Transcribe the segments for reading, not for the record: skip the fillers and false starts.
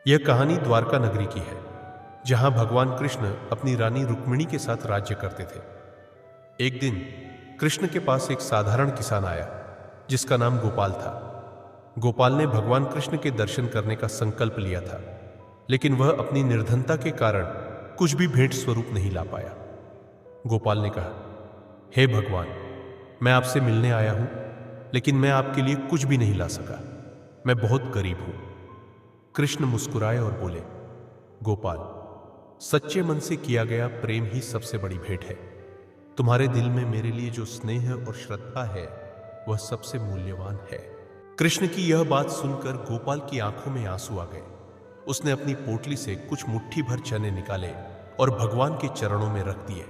यह कहानी द्वारका नगरी की है, जहां भगवान कृष्ण अपनी रानी रुक्मिणी के साथ राज्य करते थे। एक दिन कृष्ण के पास एक साधारण किसान आया, जिसका नाम गोपाल था। गोपाल ने भगवान कृष्ण के दर्शन करने का संकल्प लिया था, लेकिन वह अपनी निर्धनता के कारण कुछ भी भेंट स्वरूप नहीं ला पाया। गोपाल ने कहा, हे भगवान, मैं आपसे मिलने आया हूं, लेकिन मैं आपके लिए कुछ भी नहीं ला सका। मैं बहुत गरीब हूं। कृष्ण मुस्कुराए और बोले, गोपाल, सच्चे मन से किया गया प्रेम ही सबसे बड़ी भेंट है। तुम्हारे दिल में मेरे लिए जो स्नेह और श्रद्धा है, वह सबसे मूल्यवान है। कृष्ण की यह बात सुनकर गोपाल की आंखों में आंसू आ गए। उसने अपनी पोटली से कुछ मुट्ठी भर चने निकाले और भगवान के चरणों में रख दिए।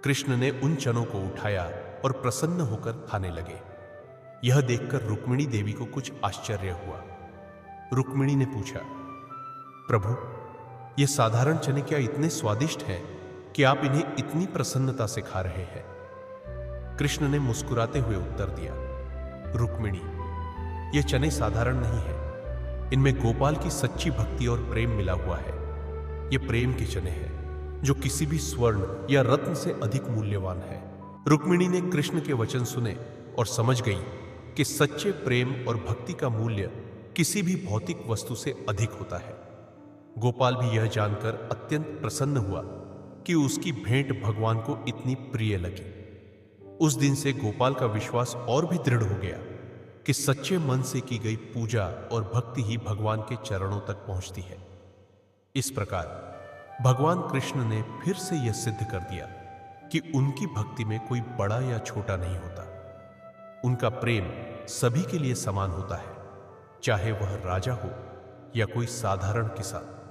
कृष्ण ने उन चनों को उठाया और प्रसन्न होकर खाने लगे। यह देखकर रुक्मिणी देवी को कुछ आश्चर्य हुआ। रुक्मिणी ने पूछा, प्रभु, ये साधारण चने क्या इतने स्वादिष्ट हैं कि आप इन्हें इतनी प्रसन्नता से खा रहे हैं? कृष्ण ने मुस्कुराते हुए उत्तर दिया, रुक्मिणी, ये चने साधारण नहीं हैं। इनमें गोपाल की सच्ची भक्ति और प्रेम मिला हुआ है। ये प्रेम के चने हैं, जो किसी भी स्वर्ण या रत्न से अधिक मूल्यवान है। रुक्मिणी ने कृष्ण के वचन सुने और समझ गई कि सच्चे प्रेम और भक्ति का मूल्य किसी भी भौतिक वस्तु से अधिक होता है। गोपाल भी यह जानकर अत्यंत प्रसन्न हुआ कि उसकी भेंट भगवान को इतनी प्रिय लगी। उस दिन से गोपाल का विश्वास और भी दृढ़ हो गया कि सच्चे मन से की गई पूजा और भक्ति ही भगवान के चरणों तक पहुंचती है। इस प्रकार भगवान कृष्ण ने फिर से यह सिद्ध कर दिया कि उनकी भक्ति में कोई बड़ा या छोटा नहीं होता। उनका प्रेम सभी के लिए समान होता है, चाहे वह राजा हो या कोई साधारण किसान।